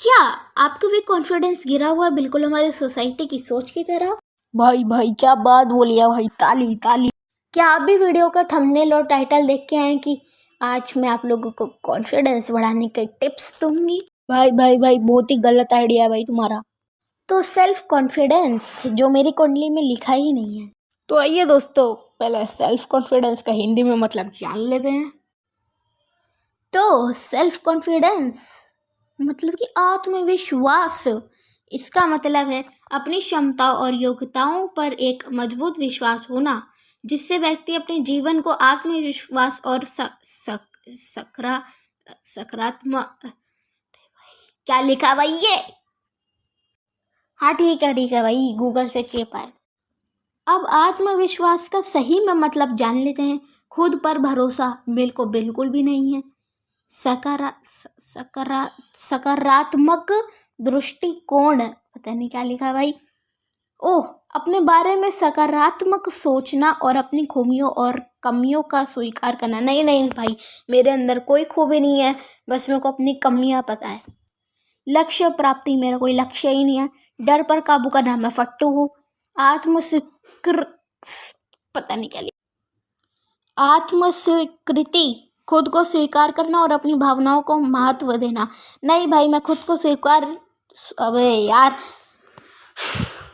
क्या आपका भी कॉन्फिडेंस गिरा हुआ है बिल्कुल हमारी सोसाइटी की सोच की तरह? भाई भाई क्या बात बोली है भाई, ताली ताली। क्या आप भी वीडियो का थंबनेल और टाइटल देख के आए कि आज मैं आप लोगों को कॉन्फिडेंस बढ़ाने के टिप्स दूंगी? भाई भाई भाई बहुत ही गलत आइडिया है भाई तुम्हारा। तो सेल्फ कॉन्फिडेंस जो मेरी कुंडली में लिखा ही नहीं है। तो आइए दोस्तों, पहले सेल्फ कॉन्फिडेंस का हिंदी में मतलब जान लेते हैं। तो सेल्फ कॉन्फिडेंस मतलब कि आत्मविश्वास। इसका मतलब है अपनी क्षमता और योग्यताओं पर एक मजबूत विश्वास होना, जिससे व्यक्ति अपने जीवन को आत्मविश्वास और सकारात्मक। क्या लिखा भाई ये? हाँ ठीक है भाई, गूगल से चेप आए। अब आत्मविश्वास का सही में मतलब जान लेते हैं। खुद पर भरोसा बिल्कुल भी नहीं है। सकारात्मक दृष्टिकोण, पता नहीं क्या लिखा है भाई। ओह, अपने बारे में सकारात्मक सोचना और अपनी खूबियों और कमियों का स्वीकार करना। नहीं नहीं भाई, मेरे अंदर कोई खूबी नहीं है, बस मेरे को अपनी कमियां पता है। लक्ष्य प्राप्ति, मेरा कोई लक्ष्य ही नहीं है। डर पर काबू करना, मैं फट्टू हूँ। पता नहीं क्या लिखा। आत्मस्वीकृति, खुद को स्वीकार करना और अपनी भावनाओं को महत्व देना। नहीं भाई, मैं खुद को स्वीकार, अबे यार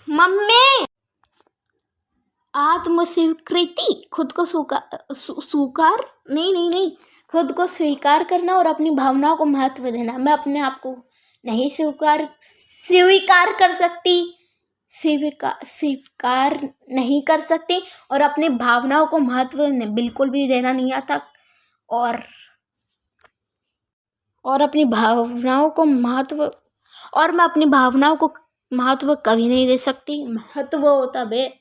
मम्मी। आत्मस्वीकृति, खुद को स्वीकार नहीं, खुद को स्वीकार करना और अपनी भावनाओं को महत्व देना। मैं अपने आप को नहीं स्वीकार कर सकती, स्वीकार नहीं कर सकती, और अपनी भावनाओं को महत्व बिल्कुल भी देना नहीं आता, और अपनी भावनाओं को महत्व, और मैं अपनी भावनाओं को महत्व कभी नहीं दे सकती। महत्व होता बे,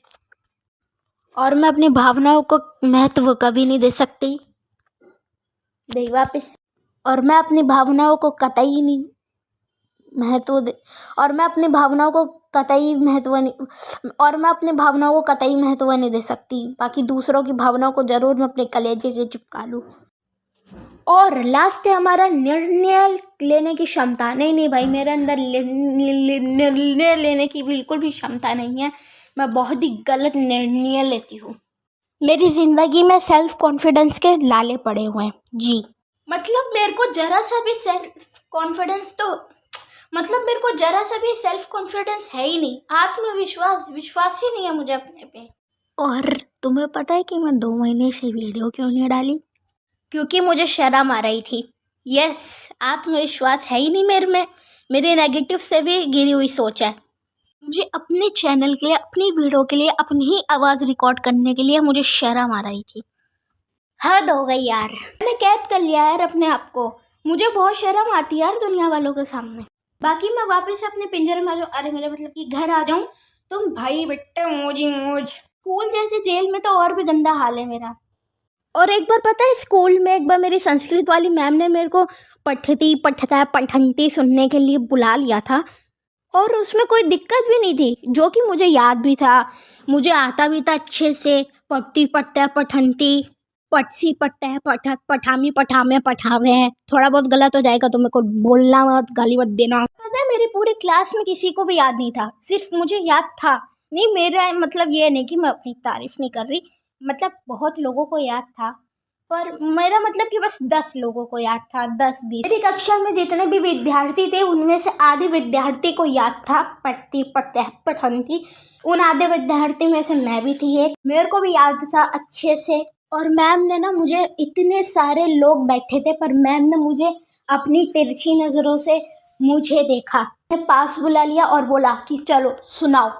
और मैं अपनी भावनाओं को महत्व कभी नहीं दे सकती। दे वापस। और मैं अपनी भावनाओं को कतई नहीं महत्व दे, और मैं अपनी भावनाओं को कतई महत्व नहीं, और मैं अपनी भावनाओं को कतई महत्व नहीं दे सकती। बाकी दूसरों की भावनाओं को जरूर मैं अपने कलेजे से चिपका लूँ। और लास्ट है हमारा निर्णय लेने की क्षमता। नहीं भाई, मेरे अंदर निर्णय लेने की बिल्कुल भी क्षमता नहीं है। मैं बहुत ही गलत निर्णय लेती हूँ। मेरी जिंदगी में सेल्फ कॉन्फिडेंस के लाले पड़े हुए हैं जी। मतलब मेरे को जरा सा भी सेल्फ कॉन्फिडेंस है ही नहीं। विश्वास ही नहीं है मुझे अपने पे। और तुम्हें पता है कि मैं 2 महीने से वीडियो क्यों नहीं डाली? क्योंकि मुझे शर्म आ रही थी। यस, आत्मविश्वास है ही नहीं मेरे में। मेरे नेगेटिव से भी गिरी हुई सोच है। मुझे अपने चैनल के लिए, अपनी वीडियो के लिए, अपनी ही आवाज़ रिकॉर्ड करने के लिए मुझे शर्म आ रही थी। हद हो गई यार, मैंने कैद कर लिया यार अपने आप को। मुझे बहुत शर्म आती है यार दुनिया वालों के सामने। बाकी मैं वापस अपने पिंजरे में आ जाऊँ, अरे मेरे मतलब कि घर आ जाऊँ, तुम भाई बेटे मौज। स्कूल जैसे जेल में तो और भी गंदा हाल है मेरा। और एक बार पता है, स्कूल में एक बार मेरी संस्कृत वाली मैम ने मेरे को पठंती सुनने के लिए बुला लिया था, और उसमें कोई दिक्कत भी नहीं थी, जो कि मुझे याद भी था, मुझे आता भी था अच्छे से। पट्टी पट्टा पठंती, पटसी पट्टा है, पठामी पठामे पठावे हैं। थोड़ा बहुत गलत हो जाएगा तो मेरे को बोलना मत, गाली मत देना। पता है, मेरे पूरे क्लास में किसी को भी याद नहीं था, सिर्फ मुझे याद था। नहीं, मेरा मतलब ये नहीं कि मैं अपनी तारीफ नहीं कर रही, मतलब बहुत लोगों को याद था, पर मेरा मतलब कि बस 10 लोगों को याद था, 10-20। मेरी कक्षा में जितने भी विद्यार्थी थे उनमें से आधे विद्यार्थी को याद था पट्टी पट्टे पठंती। उन आधे विद्यार्थी में से मैं भी थी एक, मेरे को भी याद था अच्छे से। और मैम ने ना, मुझे, इतने सारे लोग बैठे थे पर मैम ने मुझे अपनी तिरछी नजरों से मुझे देखा, पास बुला लिया और बोला कि चलो सुनाओ।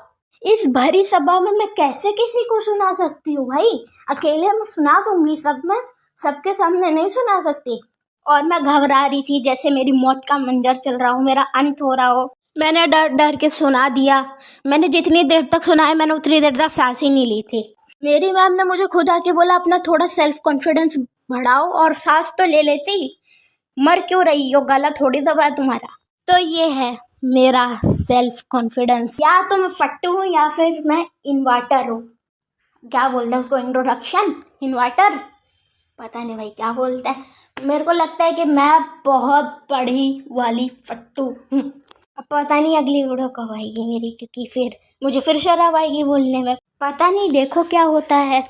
इस भरी सभा में मैं कैसे किसी को सुना सकती हूँ भाई? अकेले में सुना दूंगी, सबके सामने नहीं सुना सकती। और मैं घबरा रही थी, जैसे मेरी मौत का मंजर चल रहा हो, मेरा अंत हो रहा हो। मैंने डर डर के सुना दिया। मैंने जितनी देर तक सुना है, मैंने उतनी देर तक सांस ही नहीं ली थी। मेरी मैम ने मुझे खुद आके बोला अपना थोड़ा सेल्फ कॉन्फिडेंस बढ़ाओ, और सांस तो ले लेती, मर क्यों रही हो, गला थोड़ी दबा तुम्हारा। तो ये है मेरा सेल्फ कॉन्फिडेंस। या तो मैं फट्टू हूँ या फिर मैं इन्वर्टर हूँ। क्या बोलते हैं उसको, इंट्रोडक्शन, इन्वर्टर, पता नहीं भाई क्या बोलता है, मेरे को लगता है कि मैं बहुत पढ़ी वाली फट्टू हूँ। अब पता नहीं अगली वीडियो कब आएगी मेरी, क्योंकि फिर मुझे फिर शर्म आएगी बोलने में। पता नहीं, देखो क्या होता है।